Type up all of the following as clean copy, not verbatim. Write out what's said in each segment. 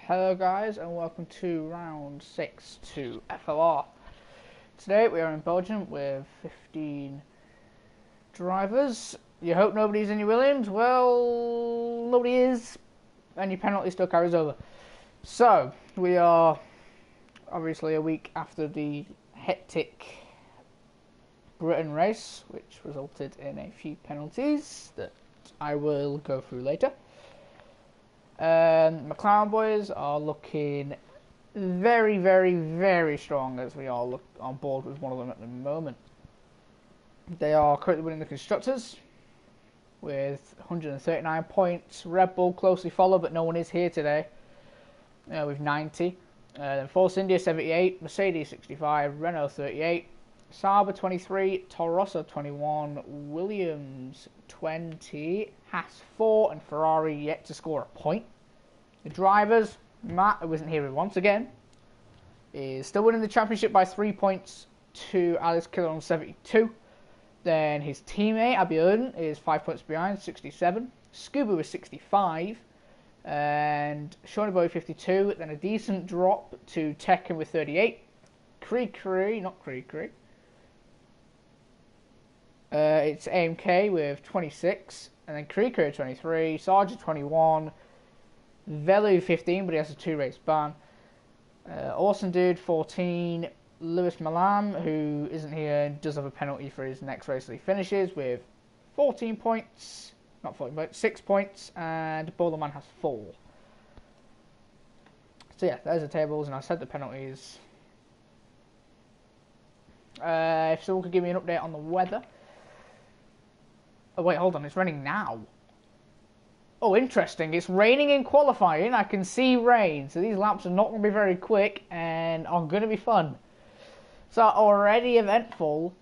Hello guys and welcome to round 6 to FLR. Today we are in Belgium with 15 drivers. You hope nobody's in your Williams? Well, nobody is, and your penalty still carries over. So, we are obviously a week after the hectic Britain race, which resulted in a few penalties that I will go through later. McLaren boys are looking very, very, very strong, as we all look on board with one of them at the moment. They are currently winning the Constructors with 139 points. Red Bull closely followed, but no one is here today with 90. Then Force India 78, Mercedes 65, Renault 38, Sauber 23, Toro Rosso 21, Williams 20, Haas 4, and Ferrari yet to score a point. The drivers, Matt, who isn't here once again, is still winning the championship by 3 points to Alex Killer on 72. Then his teammate, Abiodun, is 5 points behind, 67. Scuba with 65. And Shawnee Boy 52. Then a decent drop to Tekken with 38. It's AMK with 26. And then Kree 23. Sarge 21. Velu 15, but he has a 2-race ban. Awesome Dude 14. Lewis Malam, who isn't here, does have a penalty for his next race that he finishes with 14 points. Not 14 points, 6 points. And Bowlerman has 4. So yeah, there's the tables, and I said the penalties. If someone could give me an update on the weather. Oh wait, hold on, it's raining now. Oh, interesting. It's raining in qualifying. I can see rain. So these laps are not going to be very quick and are going to be fun. So already eventful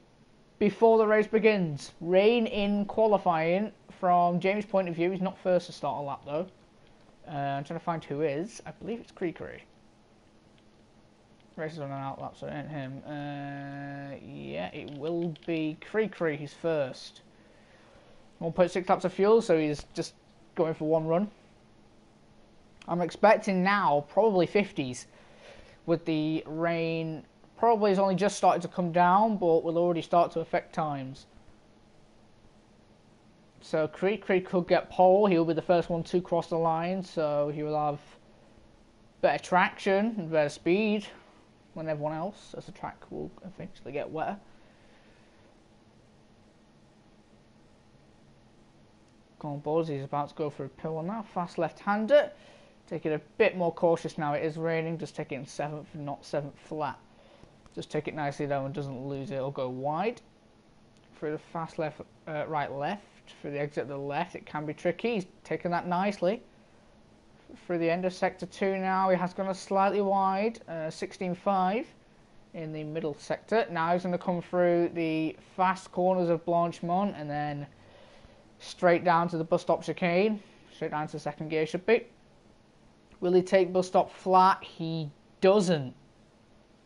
before the race begins. Rain in qualifying from James' point of view. He's not first to start a lap though. I'm trying to find who is. I believe it's Creekery. Race is on an out lap, so it ain't him. Yeah, it will be Creekery. He's first. 1.6 laps of fuel, so he's just going for one run. I'm expecting now probably 50s with the rain. Probably has only just started to come down, but will already start to affect times. So Creek could get pole. He'll be the first one to cross the line, so he will have better traction and better speed than everyone else, as the track will eventually get wetter. On boards, he's about to go for a pill on that. Fast left-hander. Take it a bit more cautious now. It is raining. Just take it in 7th, not 7th flat. Just take it nicely down and doesn't lose it. It'll go wide. Through the fast left, right, left. Through the exit to the left. It can be tricky. He's taking that nicely. Through the end of sector 2 now. He has gone slightly wide. 16.5 in the middle sector. Now he's going to come through the fast corners of Blanchemont and then straight down to the bus stop chicane. Straight down to second gear should be. Will he take bus stop flat? He doesn't.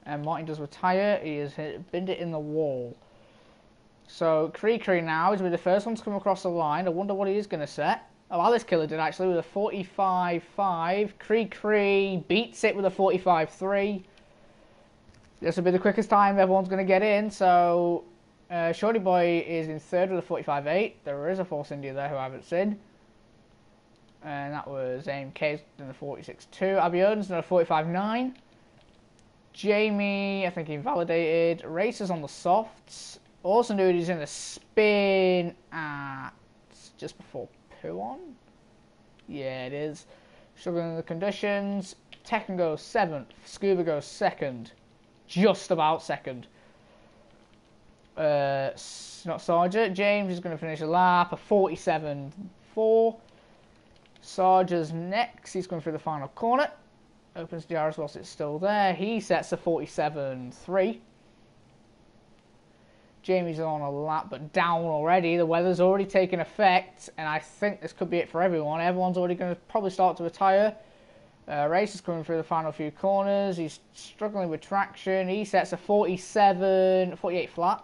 And Martin does retire. He has binned it in the wall. So Cree now is with the first one to come across the line. I wonder what he is going to set. Oh, Alice Killer did actually with a 45.5. Cree beats it with a 45.3. This will be the quickest time everyone's going to get in. So Shorty Boy is in third with a 45.8. There is a Force India there who I haven't seen. And that was AMK in the 46.2. Abiodun's in a 45.9. Jamie, I think he invalidated. Racers on the softs. Awesome Dude is in a spin at just before Puon. Yeah, it is. Struggling in the conditions. Tekken goes 7th. Scuba goes 2nd. Just about 2nd. Not Sarger. James is going to finish a lap. A 47.4. Sarger's next. He's going through the final corner. Opens DRS whilst it's still there. He sets a 47.3. Jamie's on a lap, but down already. The weather's already taken effect, and I think this could be it for everyone. Everyone's already going to probably start to retire. Race is coming through the final few corners. He's struggling with traction. He sets a 48 flat.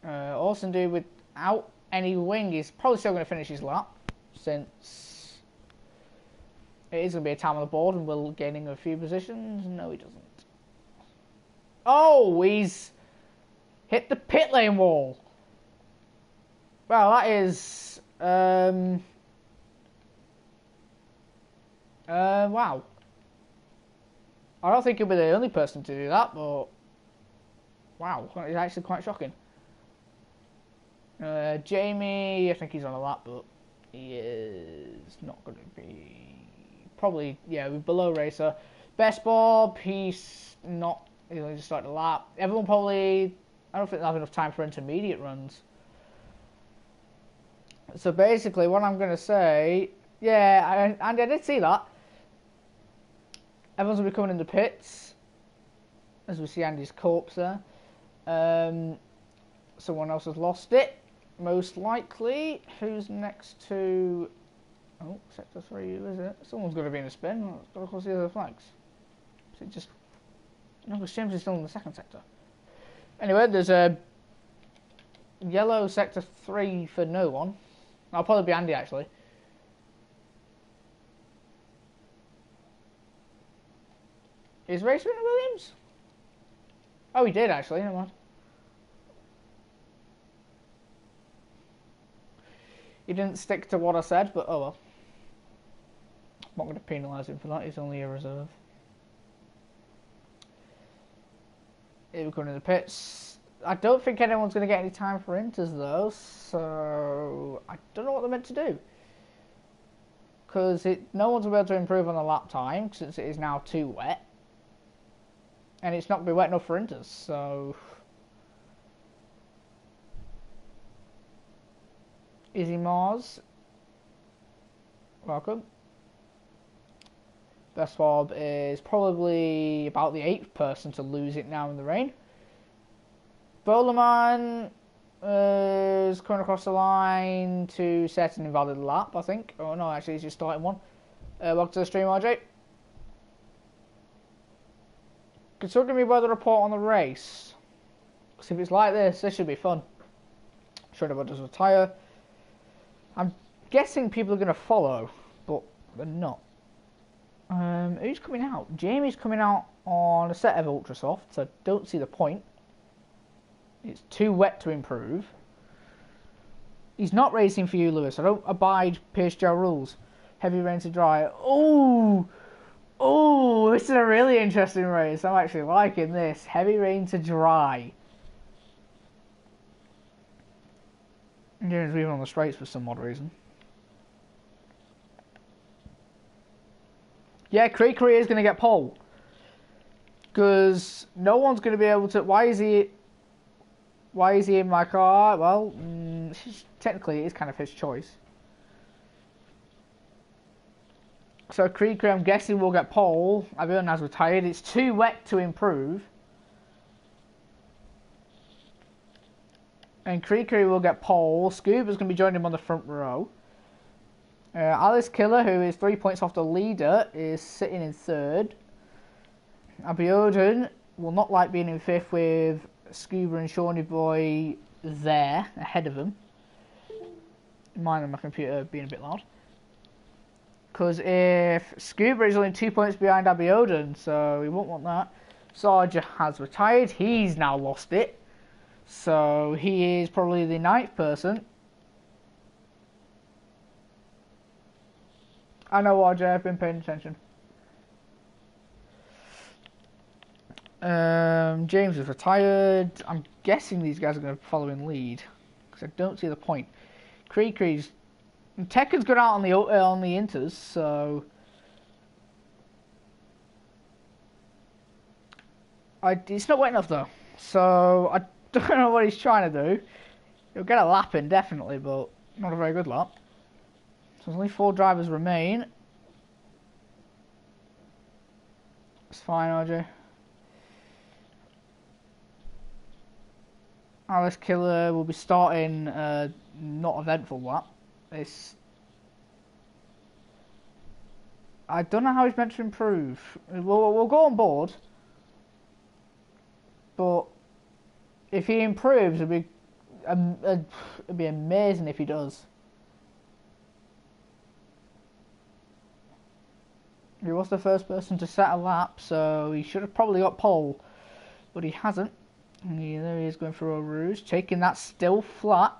Awesome Dude without any wing. He's probably still going to finish his lap since It is going to be a time on the board and Will gaining a few positions. No, he doesn't. Oh, he's hit the pit lane wall. Well, that is... wow. I don't think he'll be the only person to do that, but... Wow, it's actually quite shocking. Jamie, I think he's on a lap, but he is not going to be... Probably, yeah, below Racer. Best Bob, he's not... He's only just started a lap. Everyone probably... I don't think they'll have enough time for intermediate runs. So basically, what I'm going to say... Yeah, Andy, I did see that. Everyone's going to be coming in the pits. As we see Andy's corpse there. Someone else has lost it. Most likely. Who's next to... Oh, sector 3, who is it? Someone's got to be in a spin. It's got to cross the other flags. Is it just... No, because James is still in the second sector. Anyway, there's a yellow sector 3 for no one. I'll probably be Andy, actually. Is Race winning Williams? Oh, he did, actually. Never mind. He didn't stick to what I said, but oh well. I'm not going to penalise him for that. He's only a reserve. Here we go in the pits. I don't think anyone's going to get any time for inters though, so I don't know what they're meant to do. Because no one's going to be able to improve on the lap time since it is now too wet. And it's not going to be wet enough for inters, so... Izzy Mars. Welcome. Best Bob is probably about the 8th person to lose it now in the rain. Bowlerman is coming across the line to set an invalid lap, I think. Oh no, actually he's just starting one. Welcome to the stream, RJ. Can someone give me weather report on the race? Because if it's like this should be fun. Sure nobody does retire. I'm guessing people are going to follow, but they're not. Who's coming out? Jamie's coming out on a set of Ultra Soft, so I don't see the point. It's too wet to improve. He's not racing for you, Lewis. I don't abide Pierce Gel rules. Heavy rain to dry. Oh, this is a really interesting race. I'm actually liking this. Heavy rain to dry. James leaving on the straights for some odd reason. Yeah, Creekery is going to get pole. Because no one's going to be able to... Why is he in my car? Well, technically it is kind of his choice. So Creekery, I'm guessing, will get pole. Everyone has retired. It's too wet to improve. And Creekery will get pole. Scuba's going to be joining him on the front row. Alice Killer, who is 3 points off the leader, is sitting in 3rd. Abiodun will not like being in 5th with Scuba and Shawnee Boy there, ahead of him. Mine and my computer being a bit loud. Because if Scuba is only 2 points behind Abiodun, so we won't want that. Sarja has retired. He's now lost it. So he is probably the 9th person. I know, RJ, I've been paying attention. James is retired. I'm guessing these guys are going to follow in lead. Because I don't see the point. Creekery's... Tekken's gone out on the inters, so... It's not wet enough though. So I don't know what he's trying to do. He'll get a lap in, definitely, but not a very good lap. So only 4 drivers remain. It's fine, RJ. Alice Killer will be starting not eventful lap. I don't know how he's meant to improve. We'll go on board. But if he improves, it'd be amazing if he does. He was the first person to set a lap, so he should have probably got pole, but he hasn't. And there he is going for a Rouge, taking that still flat.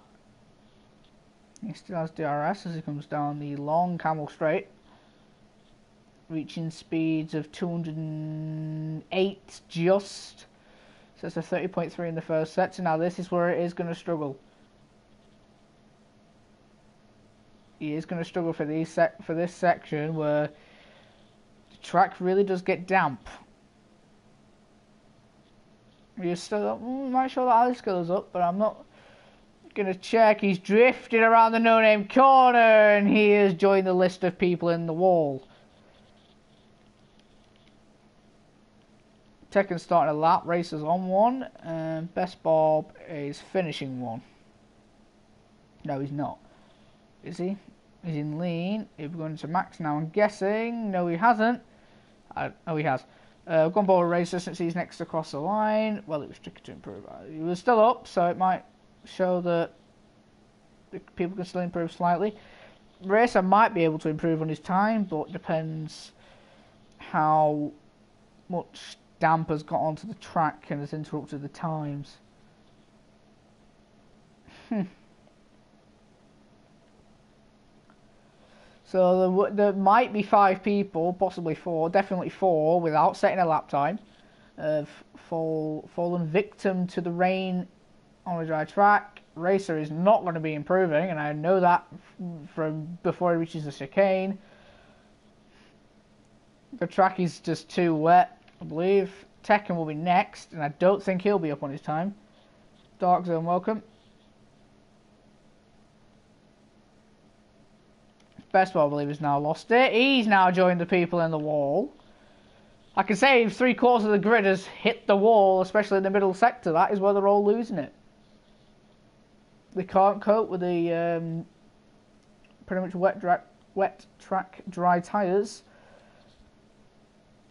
He still has DRS as he comes down the long Camel Straight, reaching speeds of 208 just. So it's a 30.3 in the first sector. Now this is where it is going to struggle. He is going to struggle for this section where the track really does get damp. He's still up. Might show that Alice goes up, but I'm not going to check. He's drifting around the no-name corner, and he has joined the list of people in the wall. Tekken's starting a lap. Racer's on one, and Best Bob is finishing one. No, he's not. Is he? He's in lean. He's going to Max now, I'm guessing. No, he hasn't. Oh, he has. Gone ball Racer since he's next across the line. Well, it was tricky to improve. He was still up, so it might show that the people can still improve slightly. Racer might be able to improve on his time, but depends how much damp has got onto the track and has interrupted the times. So there might be 5 people, possibly 4, definitely 4, without setting a lap time, have fallen victim to the rain on a dry track. Racer is not going to be improving, and I know that from before he reaches the chicane. The track is just too wet, I believe. Tekken will be next, and I don't think he'll be up on his time. Dark Zone, welcome. Best Boy, I believe, has now lost it. He's now joined the people in the wall. I can say 3/4 of the grid has hit the wall, especially in the middle sector. That is where they're all losing it. They can't cope with the pretty much wet track, dry tyres.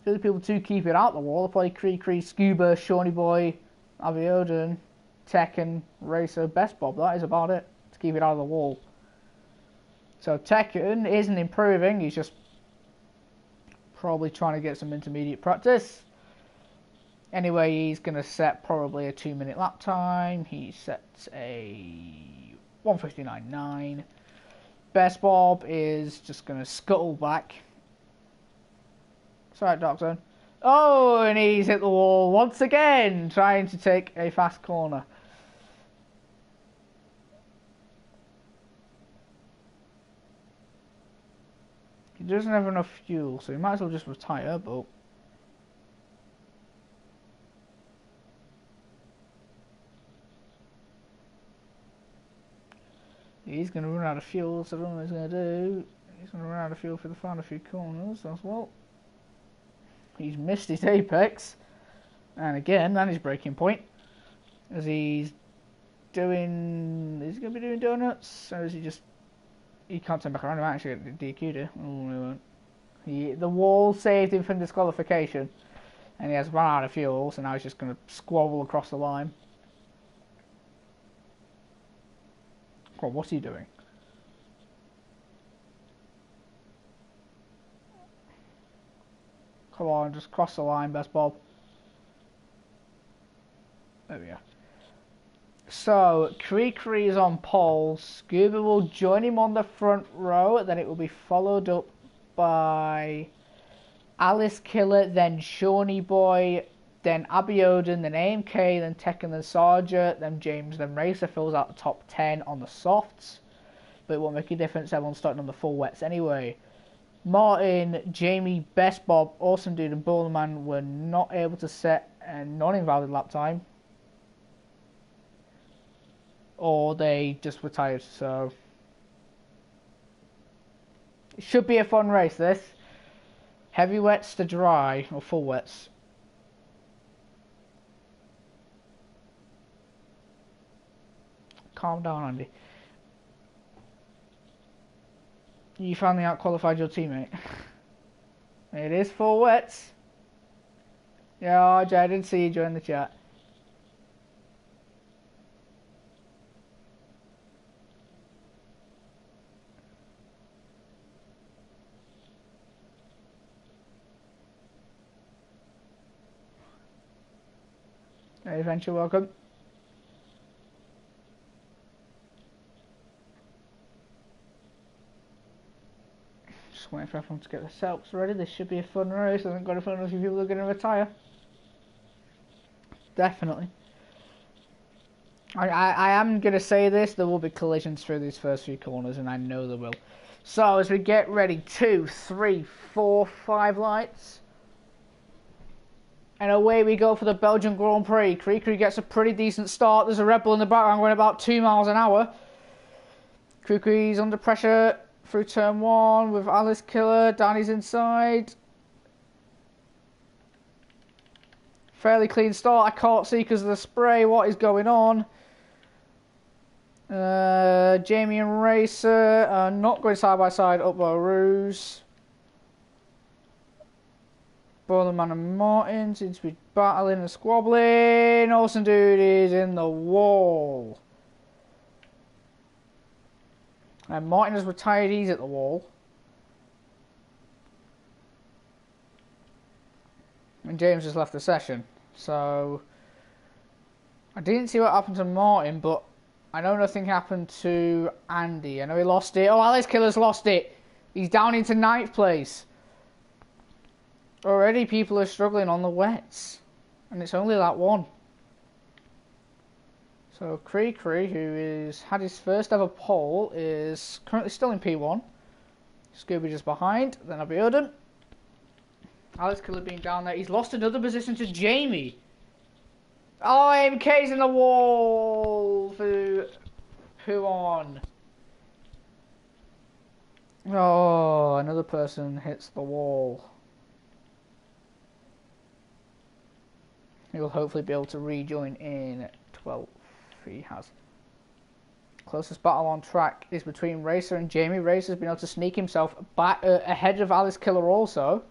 The other people to keep it out the wall are probably Cree, Scuba, Shawnee Boy, Aviodun, Tekken, Racer, Best Bob. That is about it to keep it out of the wall. So Tekken isn't improving, he's just probably trying to get some intermediate practice. Anyway, he's going to set probably a 2-minute lap time. He sets a 1:59.9. Best Bob is just going to scuttle back. It's alright, Dark Zone. Oh, and he's hit the wall once again, trying to take a fast corner. He doesn't have enough fuel, so he might as well just retire, but he's going to run out of fuel, so I don't know what he's going to do. He's going to run out of fuel for the final few corners as well. He's missed his apex, and again, that is breaking point. As he's doing, is he going to be doing donuts, or is he just? He can't turn back around. He might actually get DQ'd here. Oh, he won't. The wall saved him from disqualification, and he has run out of fuel, so now he's just going to squabble across the line. Come on, what's he doing? Come on, just cross the line, Best Bob. There we go. So, Cree is on pole. Scuba will join him on the front row. Then it will be followed up by Alice Killer, then Shawnee Boy, then Abiodun, then AMK, then Tekken, then Sarja, then James, then Racer fills out the top 10 on the softs. But it won't make a difference. Everyone's starting on the full wets anyway. Martin, Jamie, Best Bob, Awesome Dude, and Bowlerman were not able to set a non-invalid lap time. Or they just retired, so it should be a fun race, this. Heavy wets to dry, or full wets. Calm down, Andy. You finally out-qualified your teammate. It is full wets. Yeah, RJ, I didn't see you join the chat. Adventure, welcome. Just waiting for everyone to get their setups ready. This should be a fun race. I haven't got a fun race if people are going to retire. Definitely. I am going to say this, there will be collisions through these first few corners, and I know there will. So, as we get ready, 2, 3, 4, 5 lights. And away we go for the Belgian Grand Prix. Cricri gets a pretty decent start. There's a Red Bull in the background going about 2 miles an hour. Cricri's under pressure through turn 1 with Alice Killer. Danny's inside. Fairly clean start. I can't see because of the spray what is going on. Jamie and Racer are not going side by side up by Rouge. Boilerman and Martin seem to be battling and squabbling. Awesome Dude is in the wall. And Martin has retired, he's at the wall. And James has left the session. So I didn't see what happened to Martin, but I know nothing happened to Andy. I know he lost it. Oh, Alice Killer's lost it. He's down into 9th place. Already people are struggling on the wets. And it's only that one. So Cree, who had his first ever pole, is currently still in P1. Scooby just behind. Then Abiodun. Alex Killer being down there. He's lost another position to Jamie. Oh, MK's in the wall for Puon. Oh, another person hits the wall. He will hopefully be able to rejoin in 12th. He has. Closest battle on track is between Racer and Jamie. Racer's been able to sneak himself back ahead of Alice Killer also.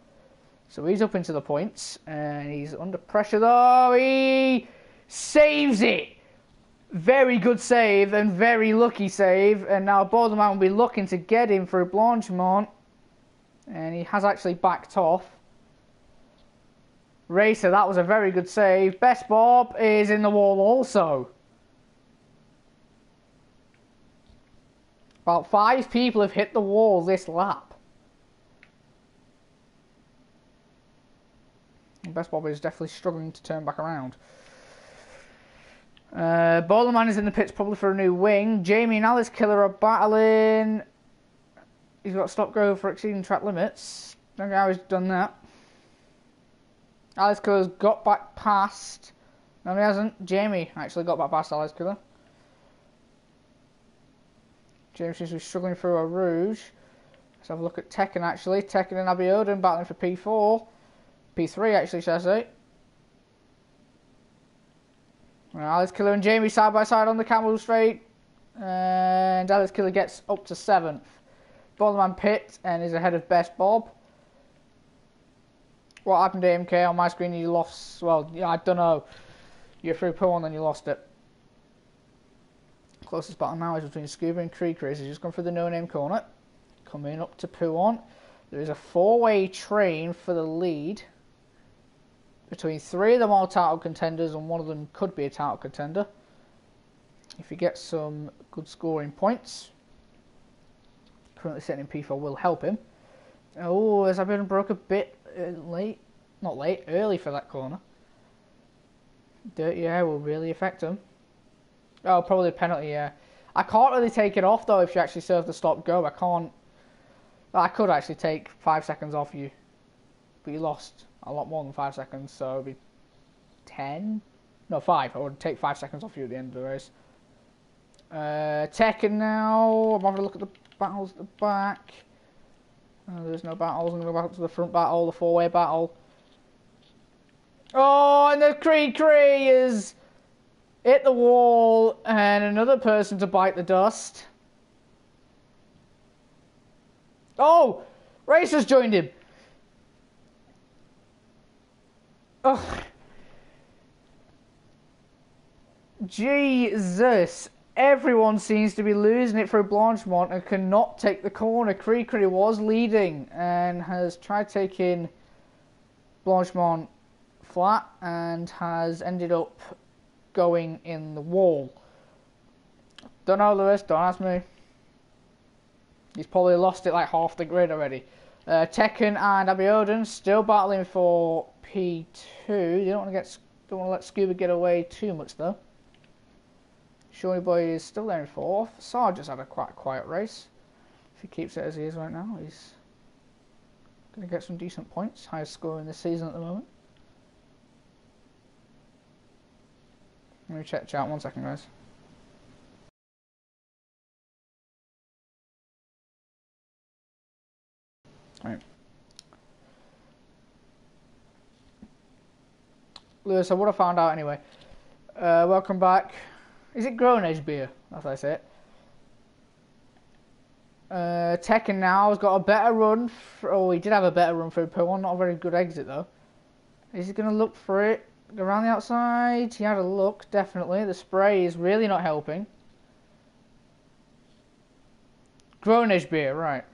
So he's up into the points, and he's under pressure though. He saves it. Very good save, and very lucky save. And now Borderman will be looking to get him for a Blanchimont. And he has actually backed off. Racer, that was a very good save. Best Bob is in the wall also. About 5 people have hit the wall this lap. Best Bob is definitely struggling to turn back around. Bowlerman is in the pits probably for a new wing. Jamie and Alice Killer are battling. He's got stop go for exceeding track limits. Don't know how he's done that. Alice Killer's got back past. No, he hasn't. Jamie actually got back past Alice Killer. James seems to be struggling through a Rouge. Let's have a look at Tekken actually. Tekken and Abiodun battling for P4. P3 actually, should I say. Well, Alice Killer and Jamie side by side on the Camel Straight. And Alice Killer gets up to 7th. Bottom pit and is ahead of Best Bob. What happened to MK on my screen? You lost, well, yeah, I don't know. You're through P1 and then you lost it. Closest battle now is between Scuba and Creeker. He's just gone through the no-name corner. Coming up to P1. There is a 4-way train for the lead. Between 3 of them are title contenders and one of them could be a title contender. If he gets some good scoring points. Currently sitting in P4 will help him. Oh, as I've been broke a bit late. Not late, early for that corner. Dirty air will really affect him. Oh, probably a penalty, yeah. I can't really take it off though if you actually serve the stop go. I can't. I could actually take 5 seconds off you. But you lost a lot more than 5 seconds, so it'd be 10? No, 5. I would take 5 seconds off you at the end of the race. Tekken now. I'm having a look at the battles at the back. There's no battles. I'm going to go back to the front battle, the 4-way battle. Oh, and the Cree is hit the wall, and another person to bite the dust. Oh, Racer's joined him. Oh, Jesus! Everyone seems to be losing it for Blanchimont and cannot take the corner. Cree was leading and has tried taking Blanchimont flat and has ended up going in the wall. Don't know, Lewis, don't ask me. He's probably lost it like half the grid already. Tekken and Abiodun still battling for P2. You don't want to let Scuba get away too much though. Shawnee Boy is still there in 4th. Sarge just had a quite quiet race. If he keeps it as he is right now, he's going to get some decent points. Highest score in this season at the moment. Let me check chat 1 second, guys. Right. Lewis, I would have found out anyway. Welcome back. Is it Grown Age Beer? That's how I say it. Tekken now has got a better run. Oh, he did have a better run through P1. Not a very good exit though. Is he going to look for it? Go around the outside. He had a look, definitely. The spray is really not helping. Grown Age Beer, right.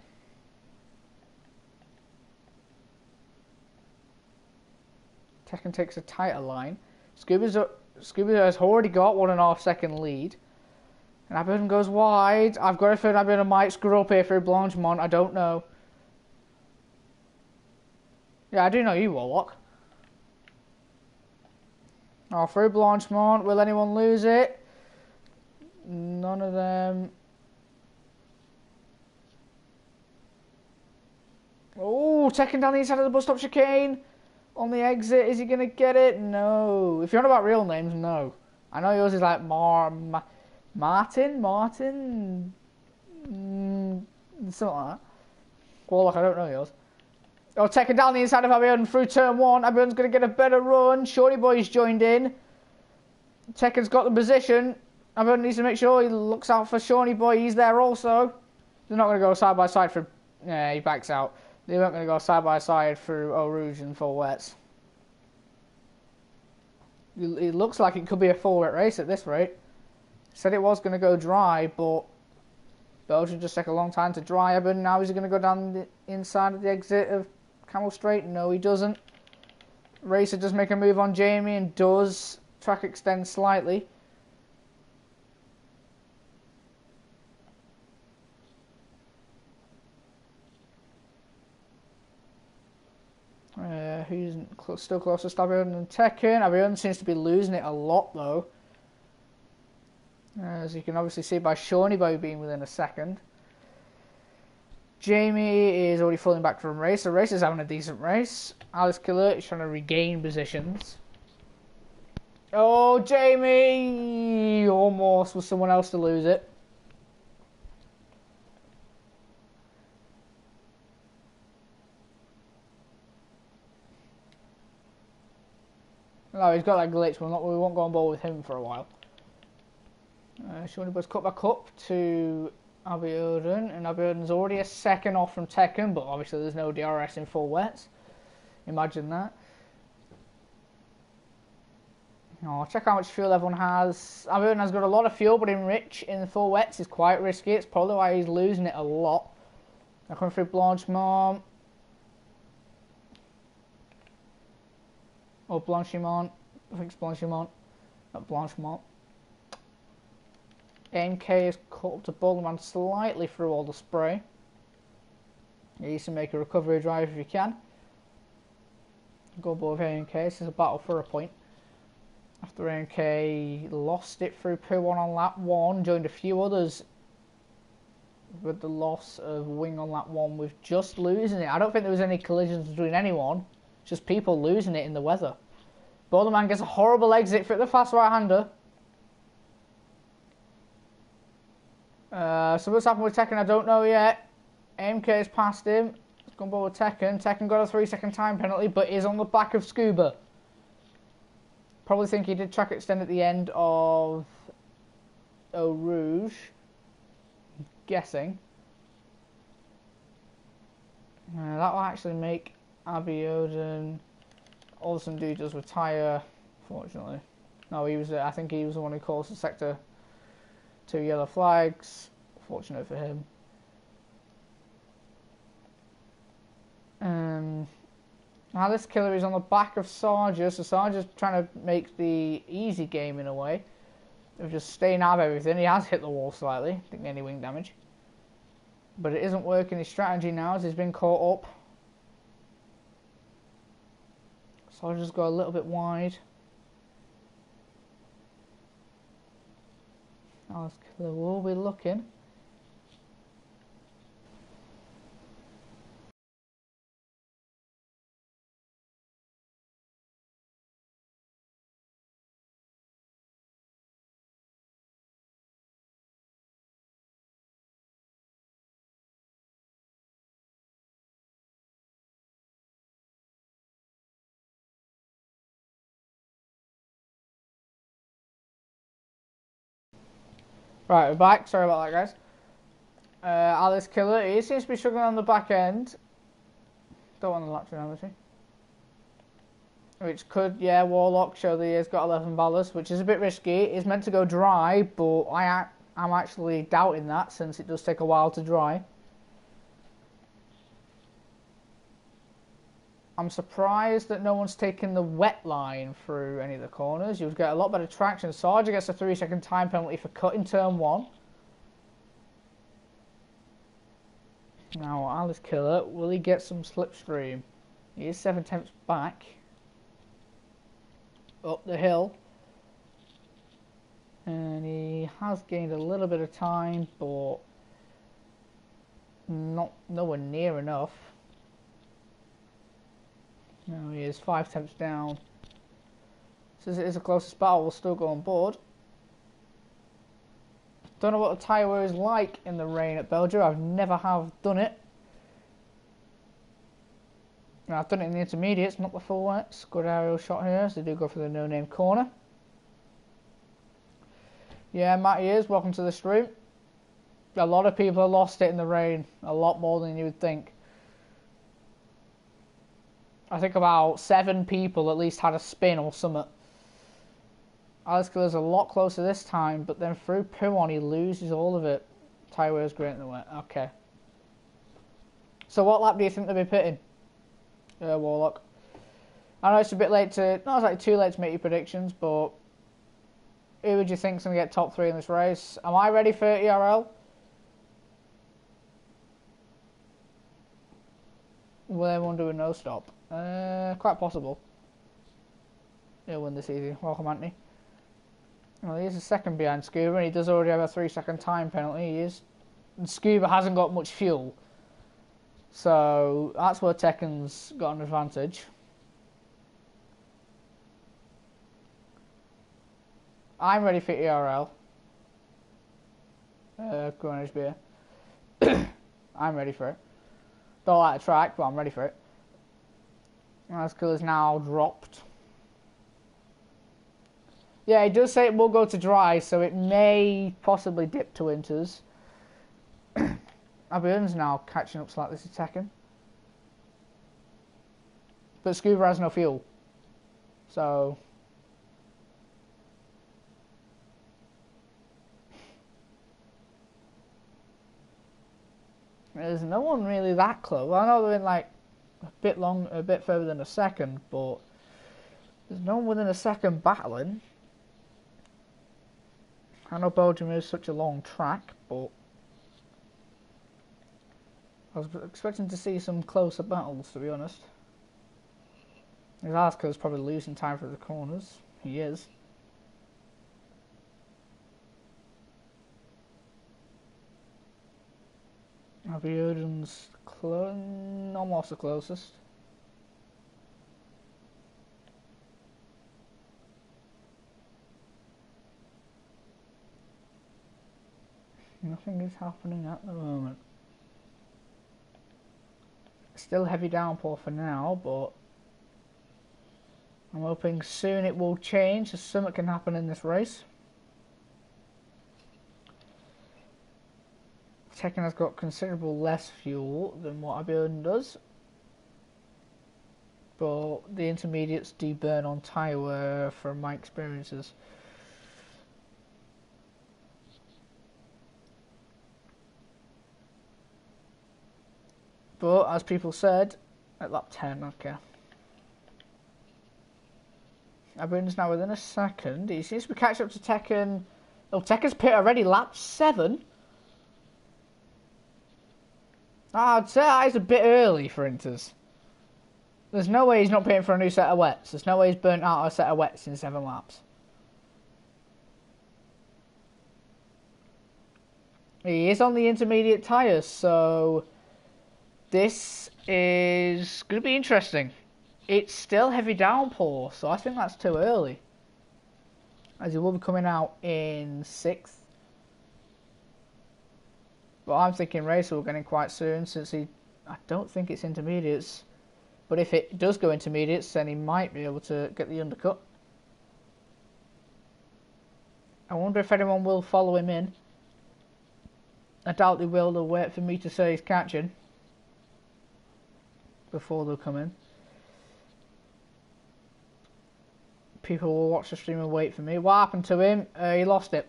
Tekken takes a tighter line. Scuba has already got 1.5 second lead. And Abiodun goes wide. I've got a feeling Abiodun might screw up here through Blanchemont. I don't know. Yeah, I do know you, Warlock. Oh, through Blanchemont. Will anyone lose it? None of them. Oh, Tekken down the inside of the bus stop chicane. On the exit, is he going to get it? No. If you're on about real names, no. I know yours is like Martin? Something like that. Warlock, I don't know yours. Oh, Tekken down the inside of Abiodun through turn 1. Abiodun's going to get a better run. Shorty Boy's joined in. Tekken's got the position. Abiodun needs to make sure he looks out for Shawnee Boy. He's there also. They're not going to go side by side for... Yeah, he backs out. They weren't going to go side by side through Eau Rouge and full wets. It looks like it could be a full wet race at this rate. Said it was going to go dry, but Belgium just took a long time to dry. But now is he going to go down the inside of the exit of Camel Straight? No, he doesn't. Racer does make a move on Jamie and does track extend slightly. Who's still closest to Abiodun than Tekken? Abiodun seems to be losing it a lot though. As you can obviously see by Shawnee Boy being within a second. Jamie is already falling back from Racer. Racer's having a decent race. Alice Killer is trying to regain positions. Oh, Jamie! Almost was someone else to lose it. No, he's got that glitch. We won't go on board with him for a while. Shawnee Boy's cut back up to Abiodun, and Abiodun's already a second off from Tekken, but obviously there's no DRS in full wets. Imagine that. Oh, check how much fuel everyone has. Abiodun has got a lot of fuel, but in the full wets is quite risky. It's probably why he's losing it a lot. They're coming through Blanchemont. Or Blanchemont. I think it's Blanchemont. Not Blanchemont. MK is caught up to Boulderman slightly through all the spray. He needs to make a recovery drive if he can. Go above AMK. This is a battle for a point. After AMK lost it through P1 on lap 1, joined a few others with the loss of wing on lap 1 with just losing it. I don't think there was any collisions between anyone. Just people losing it in the weather. Boulderman gets a horrible exit for the fast right-hander. So what's happened with Tekken, I don't know yet. AMK has passed him. He's gone forward with Tekken. Tekken got a 3-second time penalty, but is on the back of Scuba. Probably think he did track extend at the end of Eau Rouge. Guessing. That will actually make Abiodun. Olsen dude does retire, fortunately. No, he was. I think he was the one who caused the sector 2 yellow flags. Fortunate for him. Now this killer is on the back of Sarja, so Sarja's trying to make the easy game in a way. Of just staying out of everything. He has hit the wall slightly, didn't get any wing damage. But it isn't working his strategy now as he's been caught up. Sarja's got a little bit wide. Now this killer will be looking. Right, we're back. Sorry about that, guys. Alice Killer, he seems to be struggling on the back end. Don't want the lateral reality. Which could, yeah, Warlock show that he's got 11 ballast, which is a bit risky. It's meant to go dry, but I'm actually doubting that since it does take a while to dry. I'm surprised that no one's taken the wet line through any of the corners. You'd get a lot better traction. Sarja gets a 3-second time penalty for cutting turn 1. Now, Alice Killer, will he get some slipstream? He is 7/10 back. Up the hill. And he has gained a little bit of time, but nowhere near enough. No, he is 5 temps down. Since it is the closest battle, we'll still go on board. Don't know what the tyre wear is like in the rain at Belgium. I've never have done it. I've done it in the intermediates, not the full wets. Good aerial shot here, so they do go for the no-name corner. Yeah, Matty is. Welcome to the stream. A lot of people have lost it in the rain. A lot more than you would think. I think about 7 people at least had a spin or something. Alice Killer's a lot closer this time, but then through Puon he loses all of it. Tyre wear's great in the wet. Okay. So what lap do you think they'll be pitting? Warlock. I know it's a bit late to... No, it's like too late to make your predictions, but... Who would you think's going to get top 3 in this race? Am I ready for ERL? Will everyone do a no-stop? Quite possible. He'll win this easy. Welcome, Anthony. Well, he is a second behind Scuba, and he does already have a 3-second time penalty. He is... And Scuba hasn't got much fuel. So, that's where Tekken's got an advantage. I'm ready for ERL. Greenwich beer. I'm ready for it. Don't like the track, but I'm ready for it. Alice Killer's now dropped. Yeah, it does say it will go to dry, so it may possibly dip to winters. Abion's now catching up slightly to Tekken. But Scuba has no fuel. So... There's no one really that close. I know they're in like a bit further than a second, but there's no one within a second battling. I know Belgium is such a long track, but I was expecting to see some closer battles, to be honest. Alaska's probably losing time for the corners. He is. Abiodun's almost the closest. Nothing is happening at the moment. Still heavy downpour for now, but I'm hoping soon it will change, as something can happen in this race. Tekken has got considerable less fuel than what Abiodun does, but the intermediates do burn on tyre wear from my experiences. But as people said, at lap 10, okay. Everyone's now within a second. He seems to be catching up to Tekken. Oh, Tekken's pit already. Lap 7. I'd say that is a bit early for Inters. There's no way he's not pitting for a new set of wets. There's no way he's burnt out a set of wets in 7 laps. He is on the intermediate tyres, so this is going to be interesting. It's still heavy downpour, so I think that's too early. As he will be coming out in 6th. But I'm thinking Racer will get in quite soon, since I don't think it's intermediates. But if it does go intermediates, then he might be able to get the undercut. I wonder if anyone will follow him in. I doubt they will. They'll wait for me to say he's catching before they'll come in. People will watch the stream and wait for me. What happened to him? He lost it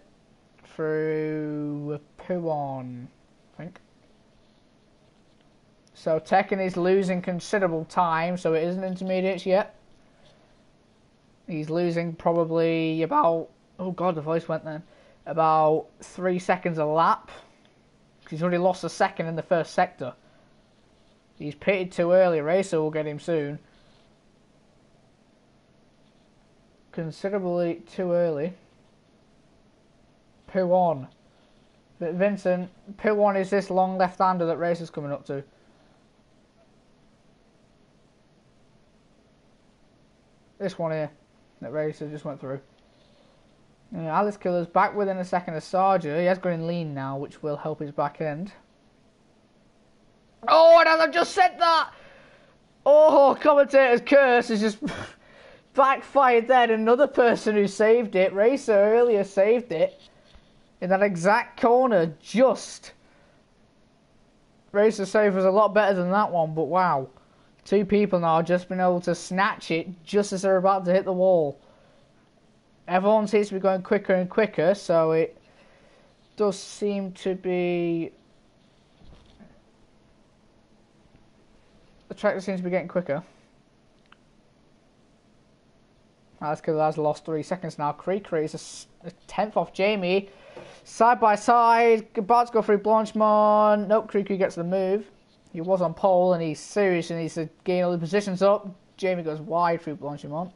through Puon, I think. So Tekken is losing considerable time, so it isn't intermediates yet. He's losing probably about, oh god, the voice went then, about 3 seconds a lap. He's already lost a second in the first sector. He's pitted too early. Racer will get him soon. Considerably too early. Puon. Vincent, Puon is this long left-hander that Racer's coming up to. This one here that Racer just went through. Alice Killer's back within a second of Sarger. He has got in lean now, which will help his back end. Oh, and as I've just said that! Oh, commentator's curse is just backfired then. Another person who saved it. Racer earlier saved it. In that exact corner, just. Racer's save was a lot better than that one, but wow. 2 people now have just been able to snatch it just as they're about to hit the wall. Everyone seems to be going quicker and quicker, so it does seem to be... The tractor seems to be getting quicker. Alice Killer has lost 3 seconds now. Creeker is a 10th off Jamie. Side by side, about to go through Blanchemont. Nope, Creeker gets the move. He was on pole and he's serious and he's to gain all the positions up. Jamie goes wide through Blanchemont.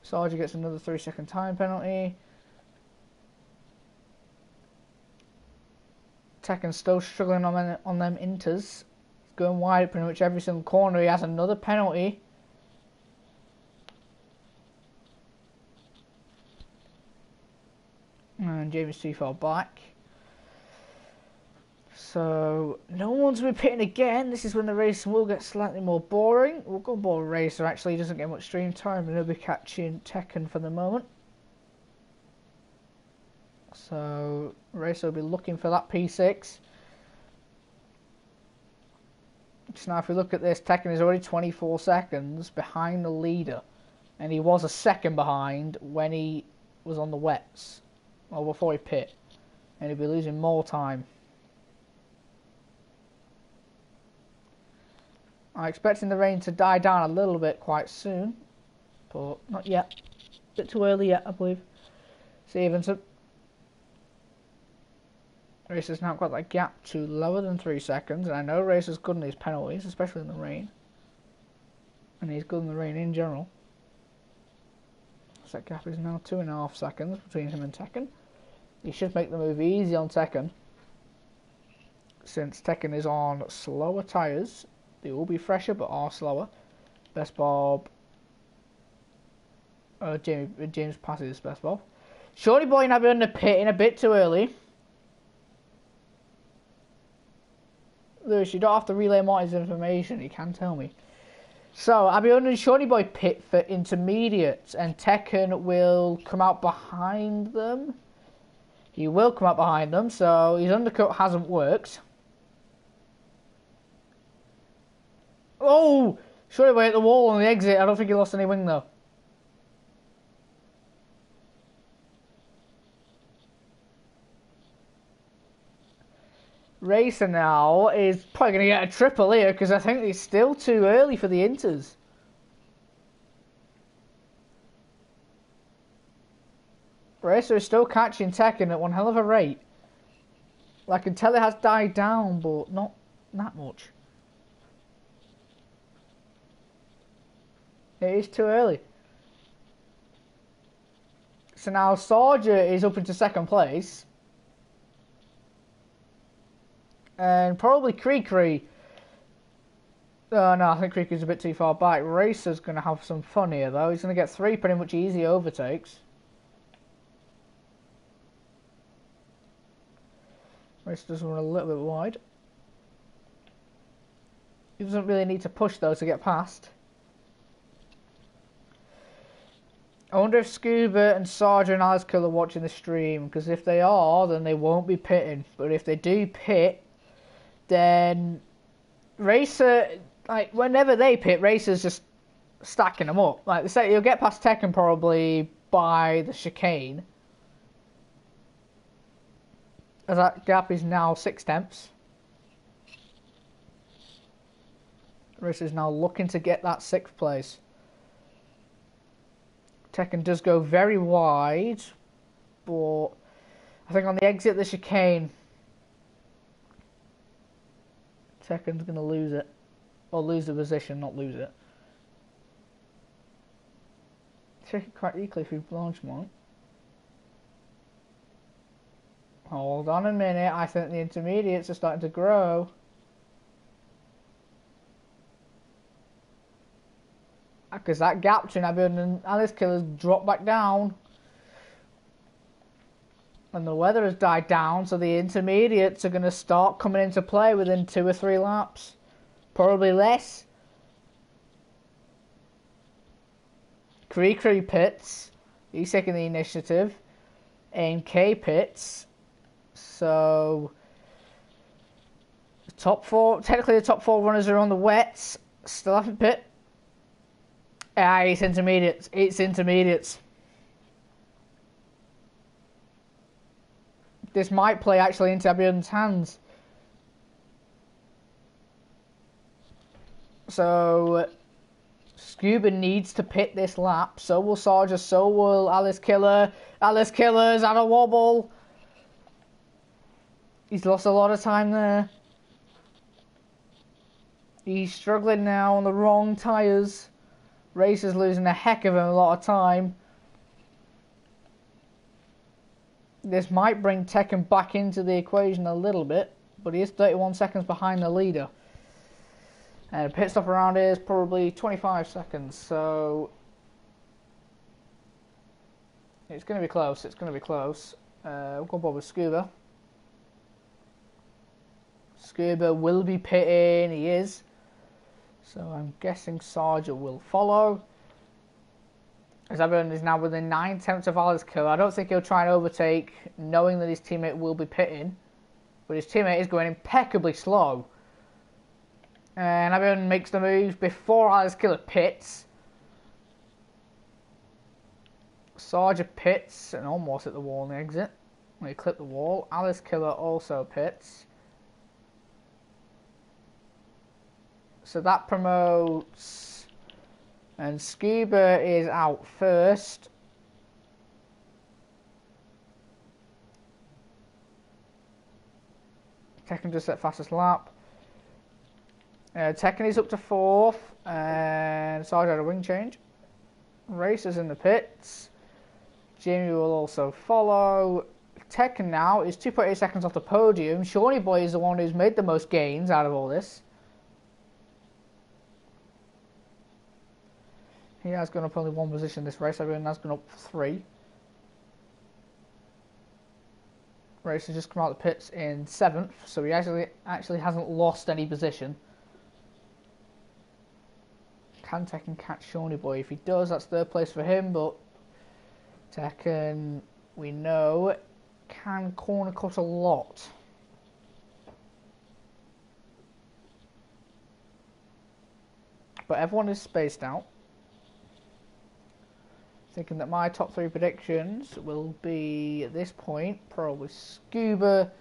Sarger gets another 3-second time penalty. Tekken's still struggling on them inters. Going wide pretty much every single corner. He has another penalty. And Jamie's too far back. So no one's been pitting again. This is when the race will get slightly more boring. We'll go more Racer actually. He doesn't get much stream time, and he'll be catching Tekken for the moment. So Racer will be looking for that P6. So now if we look at this, Tekken is already 24 seconds behind the leader. And he was a second behind when he was on the wets. Well, before he pit. And he'll be losing more time. I'm expecting the rain to die down a little bit quite soon. But not yet. A bit too early yet, I believe. Stevenson. Racer's now got that gap to lower than 3 seconds. And I know Racer's good in his penalties, especially in the rain. And he's good in the rain in general. So that gap is now 2.5 seconds between him and Tekken. He should make the move easy on Tekken. Since Tekken is on slower tyres. They will be fresher but are slower. Best Bob. James passes Best Bob. Shorty Boy now be on the pit in a bit too early. Lewis, you don't have to relay Martin's information. You can tell me. So, Abiona and Shorty Boy pit for intermediates. And Tekken will come out behind them. He will come out behind them. So, his undercut hasn't worked. Oh! Shorty Boy hit the wall on the exit. I don't think he lost any wing though. Racer now is probably going to get a triple here because I think it's still too early for the Inters. Racer is still catching Tekken at one hell of a rate. I can tell it has died down, but not that much. It is too early. So now Sarja is up into second place. And probably Krikri. Oh no, I think Krikri's a bit too far back. Racer's going to have some fun here though. He's going to get 3 pretty much easy overtakes. Racer does run a little bit wide. He doesn't really need to push though to get past. I wonder if Scuba and Sarja and Aliskill are watching the stream, because if they are, then they won't be pitting. But if they do pit, then Racer, like whenever they pit, Racer's just stacking them up. Like they say, you'll get past Tekken probably by the chicane. As that gap is now 6 tenths. Racer's now looking to get that 6th place. Tekken does go very wide, but I think on the exit of the chicane, Tekken's going to lose it. Or lose the position, not lose it. Check it quite equally if we've launched one. Hold on a minute, I think the intermediates are starting to grow. Because that gap between Abion and Aliskill has dropped back down. And the weather has died down, so the intermediates are going to start coming into play within 2 or 3 laps. Probably less. Krikri pits. He's taking the initiative. NK pits. So, the top 4, technically the top 4 runners are on the wets. Still haven't pit. It's intermediates. It's intermediates. This might play actually into Abion's hands. So, Scuba needs to pit this lap. So will Sarja. So will Aliskiller. Aliskiller's had a wobble. He's lost a lot of time there. He's struggling now on the wrong tyres. Racer's losing a heck of a lot of time. This might bring Tekken back into the equation a little bit, but he is 31 seconds behind the leader. And a pit stop around here is probably 25 seconds, so it's going to be close. It's going to be close. We'll go Bob with Scuba. Scuba will be pitting. He is. So I'm guessing Sarja will follow. As everyone is now within 9 tenths of Aliskill. I don't think he'll try and overtake, knowing that his teammate will be pitting. But his teammate is going impeccably slow. And everyone makes the move before Aliskiller pits. Sarja pits and almost hit the wall on the exit. When he clipped the wall. Aliskiller also pits. So that promotes, and Scuba is out first. Tekken just set fastest lap. Tekken is up to 4th, and Sarge had a wing change. Racer's in the pits. Jamie will also follow. Tekken now is 2.8 seconds off the podium. Shawnee Boy is the one who's made the most gains out of all this. He has gone up only 1 position this race. Everyone has gone up 3. Race has just come out of the pits in 7th, so he actually hasn't lost any position. Can Tekken catch Shawnee Boy? If he does, that's 3rd place for him, but Tekken, we know, can corner cut a lot. But everyone is spaced out. Thinking that my top 3 predictions will be, at this point, probably Scuba,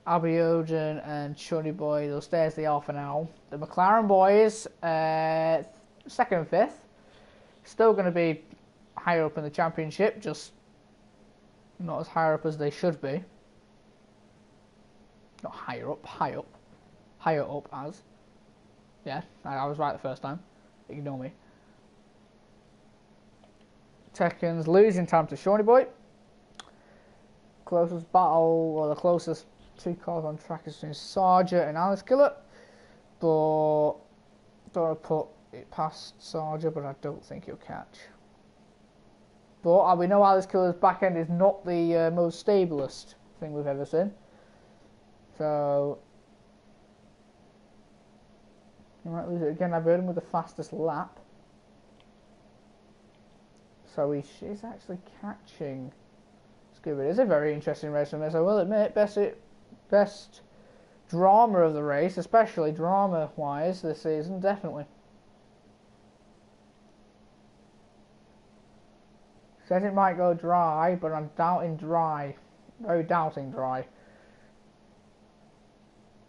Abiodun and Shorty Boy, they'll stay as they are for now. The McLaren boys, 2nd and 5th, still going to be higher up in the championship, just not as higher up as they should be. Not higher up, high up. Higher up as. Yeah, I was right the first time. Ignore me. Tekken's losing time to Shawnee Boy. Closest battle, or the closest 2 cars on track is between Sarja and Alice Killer. But don't want to put it past Sarja, but I don't think he'll catch. But we know Alice Killer's back end is not the most stablest thing we've ever seen. So he might lose it again. I've heard him with the fastest lap. So he's actually catching Scuba. It is a very interesting race from this, I will admit. Best drama of the race, especially drama-wise this season, definitely. Says it might go dry, but I'm doubting dry. Very doubting dry.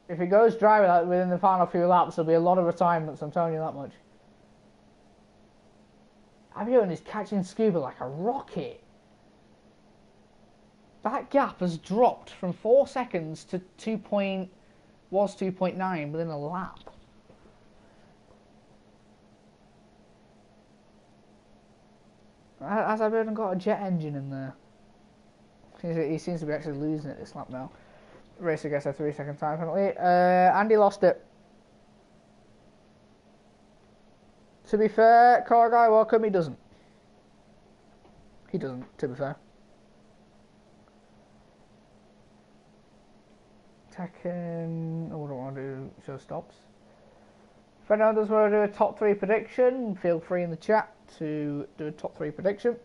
If it goes dry within the final few laps, there'll be a lot of retirements, I'm telling you that much. Avion is catching Scuba like a rocket. That gap has dropped from 4 seconds to 2.9 within a lap. Has Avion got a jet engine in there? He seems to be actually losing it this lap now. Racer gets a 3-second time penalty. Andy lost it. To be fair, car guy welcome, he doesn't. He doesn't, to be fair. Tekken, what do I want to do? Show stops. If anyone does want to do a top 3 prediction, feel free in the chat to do a top 3 prediction.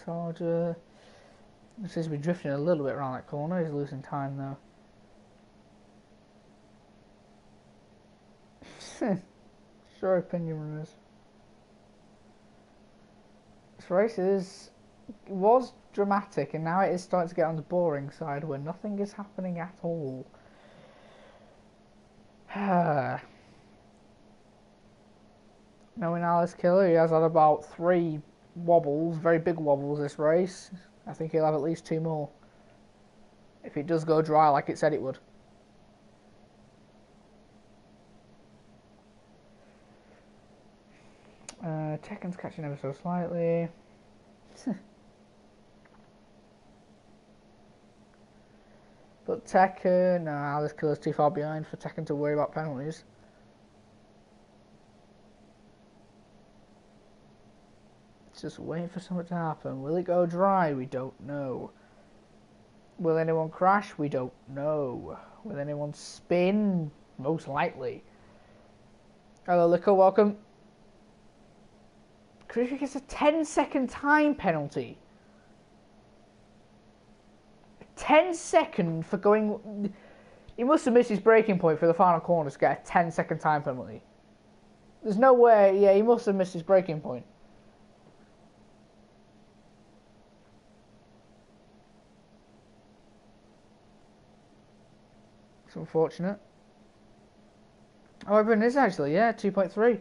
Sarja seems to be drifting a little bit around that corner. He's losing time though. Sure, opinion runners. This race was dramatic, and now it is starting to get on the boring side where nothing is happening at all. Knowing Alice Killer, he has had about 3 wobbles, very big wobbles this race. I think he'll have at least 2 more if it does go dry like it said it would. Tekken's catching ever so slightly. But Tekken, no, Alice Killer's too far behind for Tekken to worry about penalties. Just waiting for something to happen. Will it go dry? We don't know. Will anyone crash? We don't know. Will anyone spin? Most likely. Hello, Lico, welcome. Cruiser gets a 10-second time penalty. 10 seconds for going... He must have missed his braking point for the final corner to get a 10-second time penalty. There's no way... Yeah, he must have missed his braking point. It's unfortunate. However, it is actually, yeah, 2.3.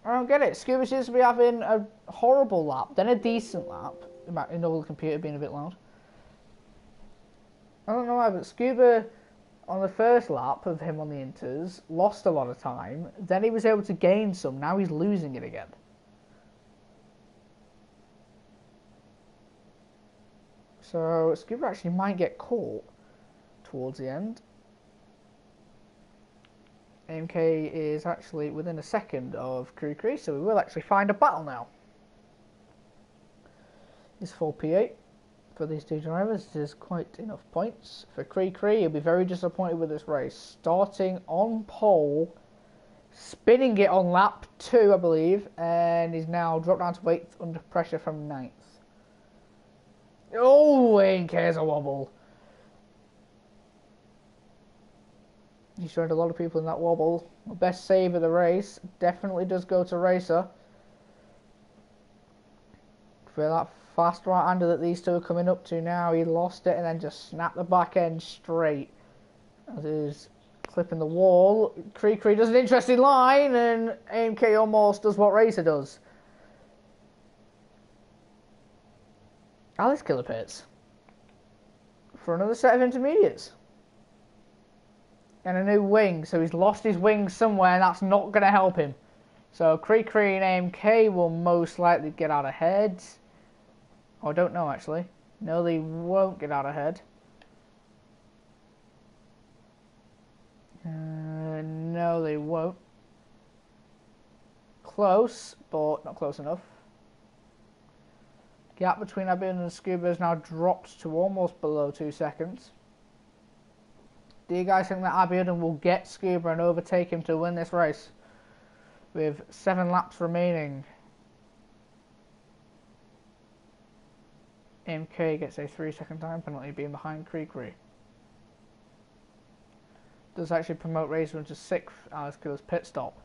I don't get it. Scuba seems to be having a horrible lap, then a decent lap. In all the computer being a bit loud. I don't know why, but Scuba, on the first lap of him on the Inters, lost a lot of time. Then he was able to gain some. Now he's losing it again. So Scuba actually might get caught towards the end. AMK is actually within a second of Kree, so we will actually find a battle now. It's 4 P8 for these 2 drivers. It is quite enough points. For Kree, he'll be very disappointed with this race. Starting on pole, spinning it on lap 2, I believe, and he's now dropped down to 8th under pressure from 9th. Oh, AMK has a wobble. He showed a lot of people in that wobble. The best save of the race definitely does go to Racer. For that fast right-hander that these two are coming up to now, he lost it and then just snapped the back end straight. As he's clipping the wall. Cree does an interesting line and AMK almost does what Racer does. Alice Killer pits for another set of intermediates. And a new wing, so he's lost his wing somewhere and that's not going to help him. So Cree and AMK will most likely get out ahead. Oh, I don't know actually. No, they won't get out ahead. No, they won't. Close, but not close enough. Gap between Abion and Scuba has now dropped to almost below 2 seconds. Do you guys think that Abion will get Scuba and overtake him to win this race? With 7 laps remaining. MK gets a 3-second time penalty being behind Cree. Does actually promote Racer into 6th Alice Killer's pit stop.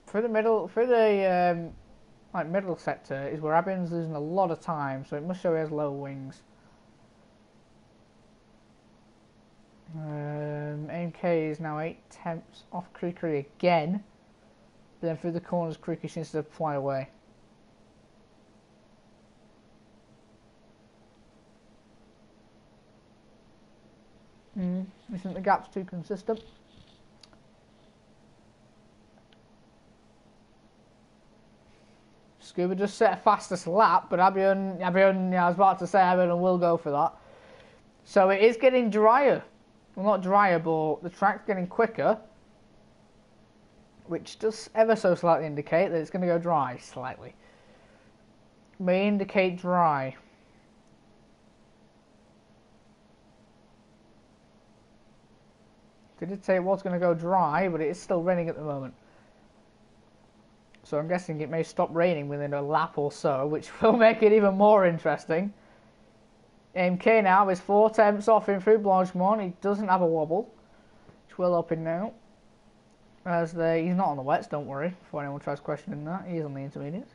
For the middle, middle sector is where Abion's losing a lot of time, so it must show he has low wings. AMK is now 8 tenths off Cree again. But then through the corners, Cree seems to fly away. I think the gap's too consistent. Scuba just set a fastest lap, but Abion, I was about to say Abion will go for that. So it is getting drier. Well, not drier, but the track's getting quicker. Which does ever so slightly indicate that it's going to go dry, slightly. May indicate dry. They did say it was going to go dry, but it is still raining at the moment. So I'm guessing it may stop raining within a lap or so, which will make it even more interesting. MK now is 4 tenths off him through Blanchemont. He doesn't have a wobble, which will open now. He's not on the wets, don't worry, before anyone tries questioning that. He is on the intermediates.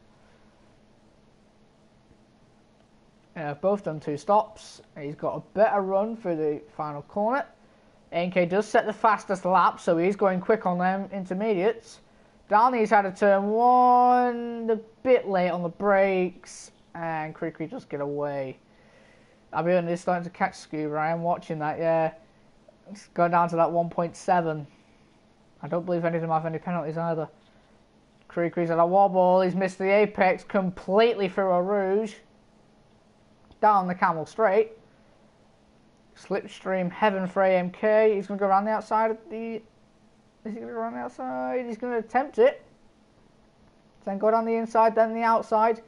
Both done 2 stops. He's got a better run through the final corner. NK does set the fastest lap, so he's going quick on them intermediates. Downey's had a turn 1, a bit late on the brakes, and Cree just get away. Abion is starting to catch Scuba. I am watching that, yeah. It's going down to that 1.7. I don't believe any of them have any penalties either. Cree's had a wobble. He's missed the apex completely through a rouge. Down the camel straight. Slipstream heaven for AMK. He's going to go around the outside of the... Is he going to go around the outside? He's going to attempt it. Then go down the inside, then the outside.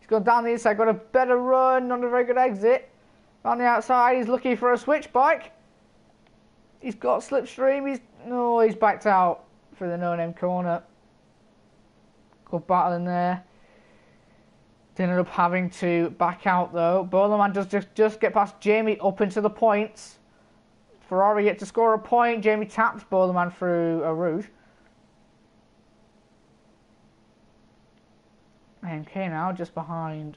He's gone down the inside, got a better run, not a very good exit. On the outside, he's looking for a switch bike. He's got slipstream. He's backed out for the no-name corner. Good battle in there. They ended up having to back out though. Boleman does just get past Jamie up into the points. Ferrari yet to score a point. Jamie taps Boleman through a rouge. AMK now just behind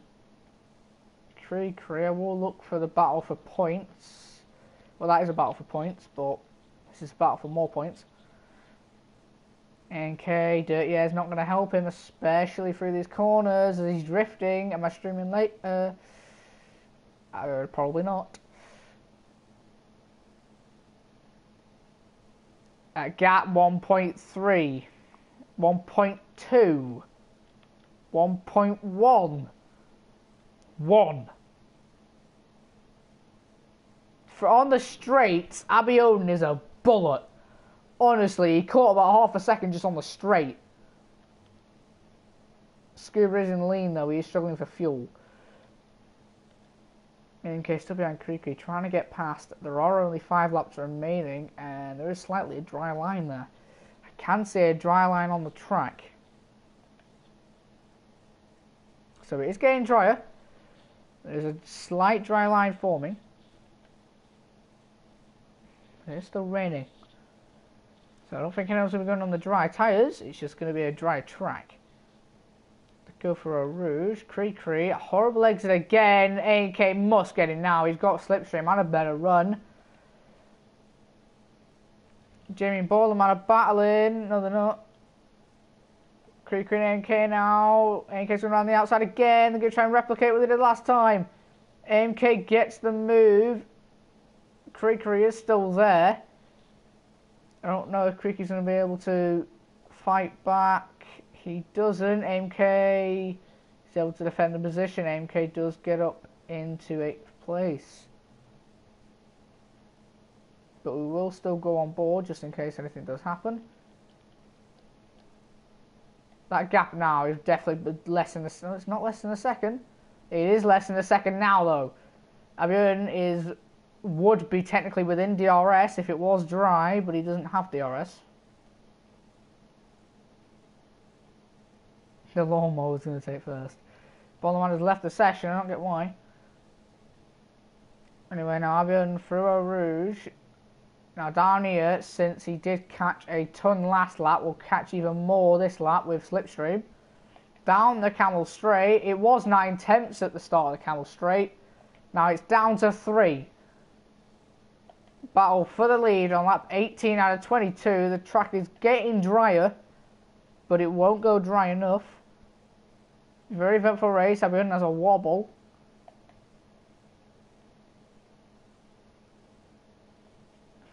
Cree. Will look for the battle for points. Well, that is a battle for points, but this is a battle for more points. NK, Dirty Air's not going to help him, especially through these corners as he's drifting. Am I streaming late? Probably not. At gap 1.3, 1.2, 1.1, 1. For on the straights, Abion is a bullet. Honestly, he caught about half a second just on the straight. Scuba is in lean though, he is struggling for fuel. NK still behind Cree, trying to get past. There are only 5 laps remaining and there is slightly a dry line there. I can see a dry line on the track. So it is getting drier. There's a slight dry line forming. It's still raining. So I don't think anyone's going to be going on the dry tyres. It's just going to be a dry track. Go for a rouge. Cree. Horrible exit again. A&K must get in now. He's got slipstream and a better run. Jamie and Ball, man, are battling. No, they're not. Cree and A&K now. A&K's going around the outside again. They're going to try and replicate what they did last time. A&K gets the move. Cree is still there. I don't know if Creaky's going to be able to fight back. He doesn't. AMK is able to defend the position. AMK does get up into 8th place. But we will still go on board just in case anything does happen. That gap now is definitely less than a... No, it's not less than a second. It is less than a second now, though. Abiodun would be technically within DRS if it was dry, but he doesn't have DRS. The lawnmower is going to take first. Bollerman has left the session, I don't get why. Anyway, now Abiodun through a rouge. Now down here, since he did catch a ton last lap, will catch even more this lap with slipstream. Down the Camel Straight. It was 9/10 at the start of the Camel Straight. Now it's down to 3. Battle for the lead on lap 18 out of 22. The track is getting drier, but it won't go dry enough. Very eventful race. Abiodun has a wobble.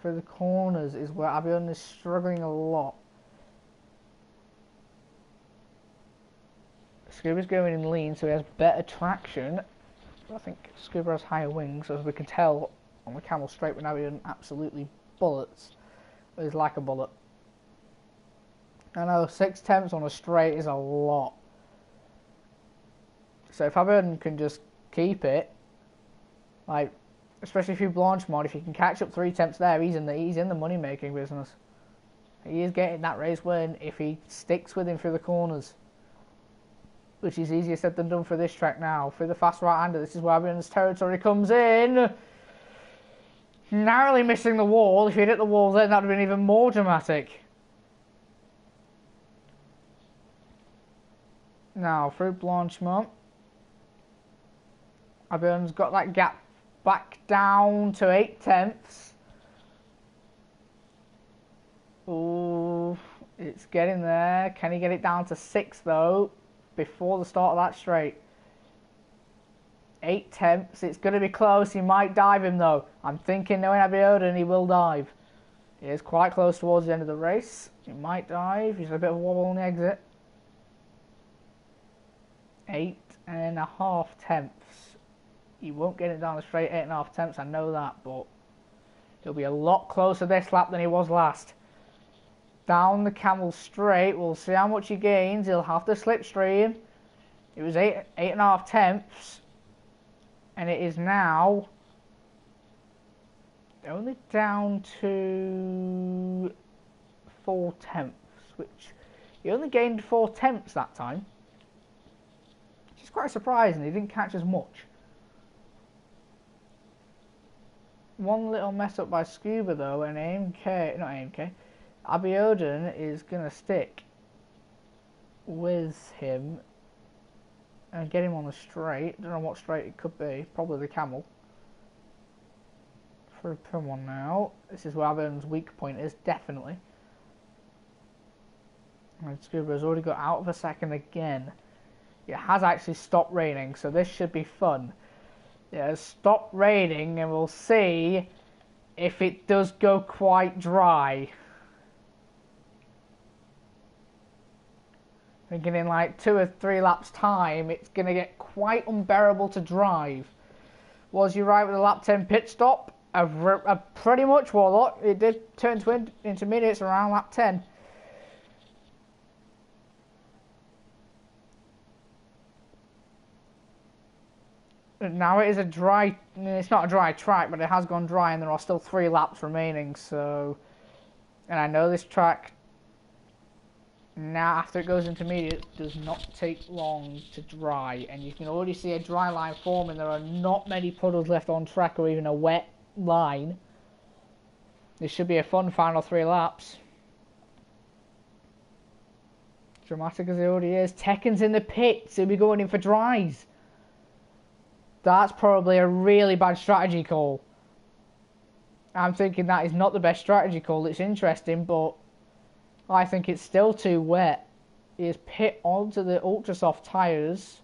Through the corners is where Abiodun is struggling a lot. Scuba's going in lean, so he has better traction. I think Scuba has higher wings, as we can tell on the Camel Straight when Abiodun absolutely bullets. It's like a bullet. I know 6/10 on a straight is a lot. So if Abiodun can just keep it, like, especially if you Blanche mod, if you can catch up 3/10 there, he's in the money making business. He is getting that race win if he sticks with him through the corners, which is easier said than done for this track now. Through the fast right-hander, this is where Abiodun's territory comes in. Narrowly missing the wall. If he'd hit the wall then, that would have been even more dramatic. Now, through Blanchemont. Abiodun's got that gap back down to 8/10. Ooh, it's getting there. Can he get it down to 6 though, before the start of that straight? 8/10. It's going to be close. He might dive him though. I'm thinking, knowing Abiodun, he will dive. He is quite close towards the end of the race. He might dive. He's a bit of a wobble on the exit. 8.5/10. He won't get it down the straight 8.5/10. I know that, but he'll be a lot closer this lap than he was last. Down the Camel Straight, we'll see how much he gains. He'll have to slipstream. It was 8.5/10, and it is now only down to 4/10, which he only gained 4/10 that time. Which is quite surprising. He didn't catch as much. One little mess up by Scuba though, and Abiodun is going to stick with him and get him on the straight. Don't know what straight it could be, probably the Camel. For a pin one now. This is where Abiodun's weak point is, definitely. And Scuba has already got out of a second again. It has actually stopped raining, so this should be fun. It has stopped raining, and we'll see if it does go quite dry. Thinking in like 2 or 3 laps time, it's going to get quite unbearable to drive. Was you right with the lap 10 pit stop? Pretty much Warlock. It did turn to intermediates around lap 10. Now it is a dry, it's not a dry track, but it has gone dry and there are still 3 laps remaining, so, and I know this track, now after it goes intermediate, does not take long to dry, and you can already see a dry line forming. There are not many puddles left on track or even a wet line. This should be a fun final 3 laps. Dramatic as it already is. Tekken's in the pits. He'll be going in for dries. That's probably a really bad strategy call. I'm thinking that is not the best strategy call. It's interesting, but I think it's still too wet. He is pit onto the ultra soft tyres.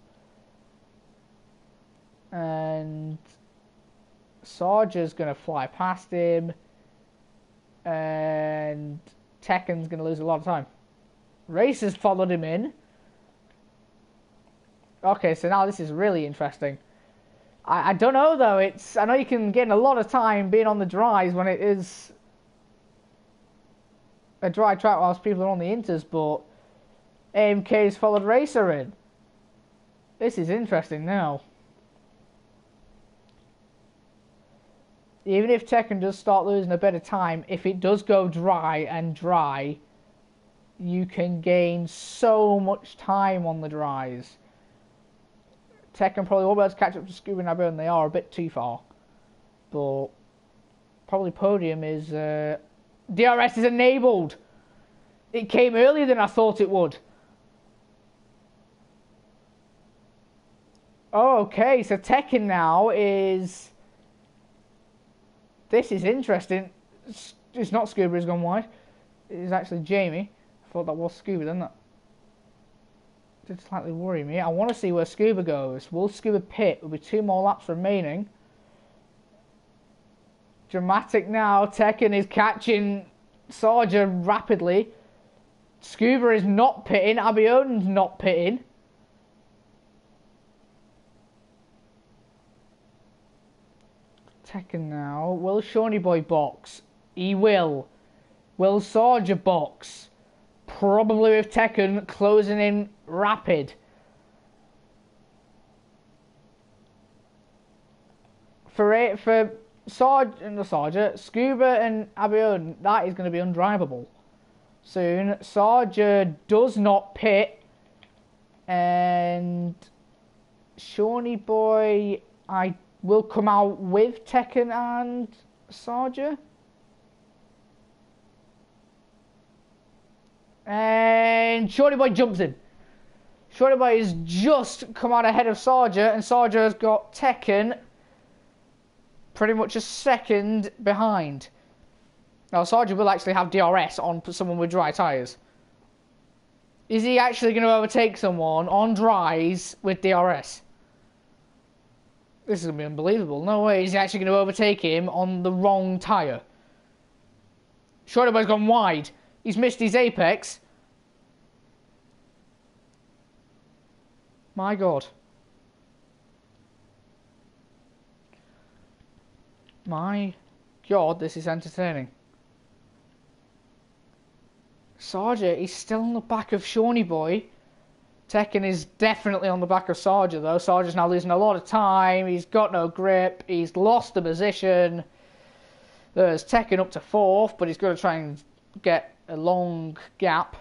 And Sarge's going to fly past him. And Tekken's going to lose a lot of time. Racer's followed him in. Okay, so now this is really interesting. I don't know though. I know you can get in a lot of time being on the dries when it is a dry track whilst people are on the inters, but AMK's followed Racer in. This is interesting now. Even if Tekken does start losing a bit of time, if it does go dry, you can gain so much time on the dries. Tekken probably won't be able to catch up to Scuba and Abu, and they are a bit too far. But probably podium is... DRS is enabled. It came earlier than I thought it would. Oh, okay, so Tekken now is... This is interesting. It's not Scuba who's gone wide. It's actually Jamie. I thought that was Scuba, didn't it? Did slightly worry me. I want to see where Scuba goes. Will Scuba pit? There'll be 2 more laps remaining. Dramatic now. Tekken is catching Sarge rapidly. Scuba is not pitting. Abion's not pitting. Tekken now. Will Shawnee Boy box? He will. Will Sarge box? Probably with Tekken closing in rapid. For Sarge and the Sarge, Scuba and Abion, that is going to be undrivable soon. Sarge does not pit, and Shawnee Boy, I will come out with Tekken and Sarge. And Shorty Boy jumps in. Shorty Boy has just come out ahead of Sarge, and Sarge has got Tekken pretty much a second behind. Now Sarge will actually have DRS on someone with dry tyres. Is he actually going to overtake someone on dries with DRS? This is going to be unbelievable. No way is he actually going to overtake him on the wrong tyre. Shorty Boy's gone wide. He's missed his apex. My God. My God, this is entertaining. Sarge is still on the back of Shawnee Boy. Tekken is definitely on the back of Sarge though. Sarge is now losing a lot of time. He's got no grip. He's lost the position. There's Tekken up to 4th, but he's got to try and get a long gap.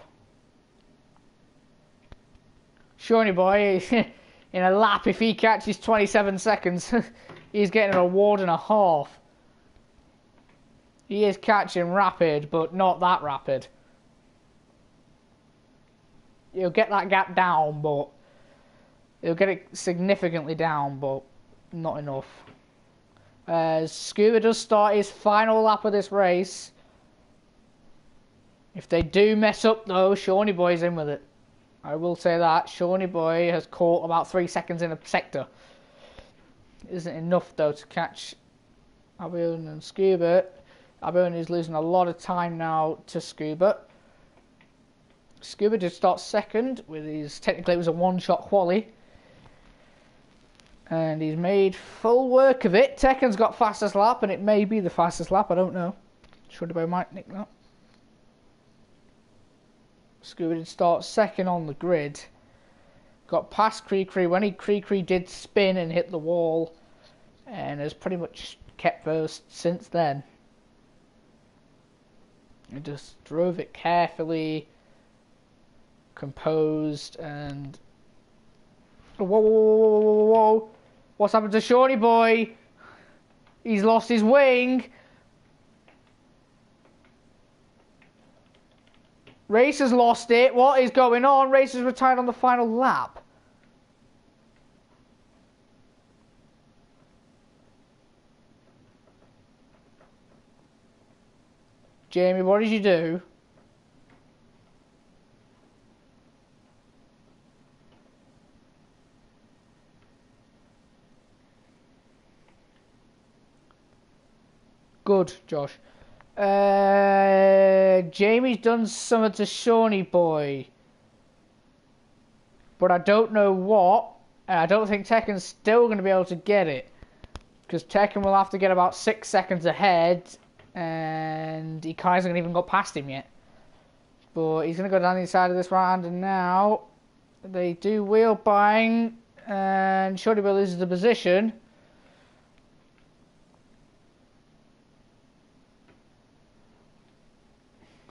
Shawnee Boy, in a lap, if he catches 27 seconds, he's getting an award and a half. He is catching rapid, but not that rapid. He'll get that gap down, but he'll get it significantly down, but not enough. Scuba does start his final lap of this race. If they do mess up though, Shawnee Boy's in with it. I will say that. Shawnee Boy has caught about 3 seconds in a sector. Isn't enough though to catch Abion and Scuba. Abion is losing a lot of time now to Scuba. Scuba did start second with his, technically it was a one-shot quali. And he's made full work of it. Tekken's got fastest lap, and it may be the fastest lap, I don't know. Shawnee Boy might nick that. Scuba did start second on the grid. Got past Cree when Cree did spin and hit the wall, and has pretty much kept first since then. He just drove it carefully, composed, and whoa. What's happened to Shawnee Boy? He's lost his wing. Racer's lost it. What is going on? Racer's retired on the final lap. Jamie, what did you do? Good, Josh. Jamie's done something to Shawnee boy. But I don't know what. And I don't think Tekken's still going to be able to get it. Because Tekken will have to get about 6 seconds ahead. And he hasn't even got past him yet. But he's going to go down the side of this right-hander now. They do wheel bang. And Shawnee boy loses the position.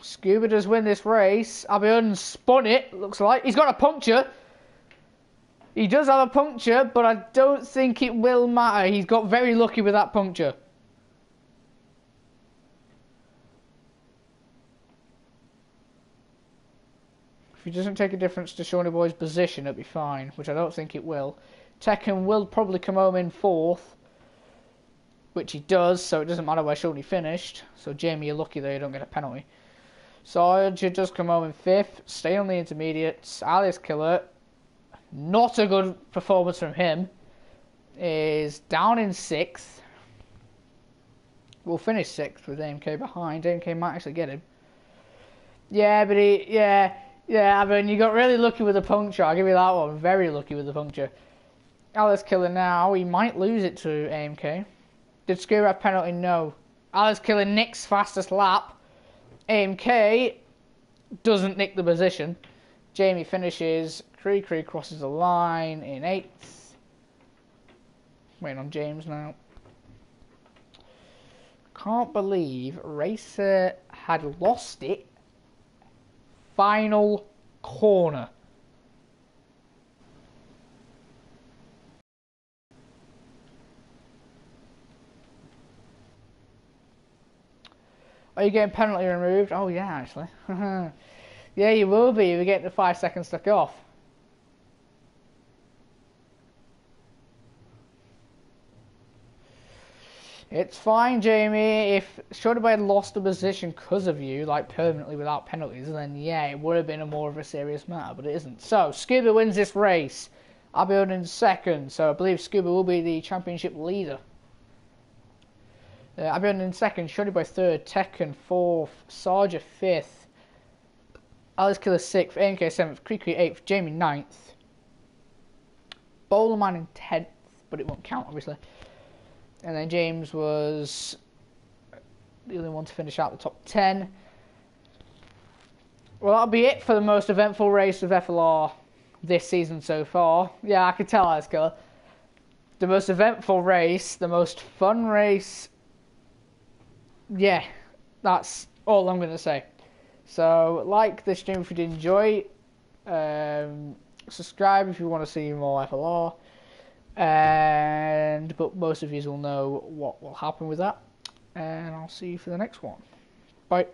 Scuba does win this race. Abiodun spun it, looks like. He's got a puncture. He does have a puncture, but I don't think it will matter. He's got very lucky with that puncture. If he doesn't take a difference to Shawnee boy's position, it'll be fine, which I don't think it will. Tekken will probably come home in 4th, which he does, so it doesn't matter where Shawnee finished. So Jamie, you're lucky there, you don't get a penalty. Sarge does come home in 5th, stay on the intermediates. Alice Killer, not a good performance from him, is down in 6th. We'll finish 6th with AMK behind. AMK might actually get him. Yeah, but I mean, you got really lucky with the puncture. I'll give you that one. Very lucky with the puncture. Alice Killer now, he might lose it to AMK. Did Scuba have penalty? No. Alice Killer nicks fastest lap. AMK doesn't nick the position. Jamie finishes. Cree crosses the line in 8th. Waiting on James now. Can't believe Racer had lost it. Final corner. Are you getting penalty removed? Oh yeah, actually. Yeah, you will be if you get the 5 seconds stuck off. It's fine, Jamie. If Shawnee boy had lost a position because of you, like permanently without penalties, then yeah, it would have been more of a serious matter, but it isn't. So, Scuba wins this race. Abiodun in 2nd, so I believe Scuba will be the championship leader. Abiodun in 2nd, Shawnee boy 3rd, Tekken 4th, Sarja 5th, Alice Killer 6th, AMK 7th, Cree 8th, Jamie 9th, Bowlerman in 10th, but it won't count obviously. And then James was the only one to finish out the top 10. Well, that'll be it for the most eventful race of FLR this season so far. Yeah, I could tell, Alice Killer. The most eventful race, the most fun race. Yeah, that's all I'm going to say. So, like this stream if you did enjoy. Subscribe if you want to see more FLR. But most of you will know what will happen with that. And I'll see you for the next one. Bye.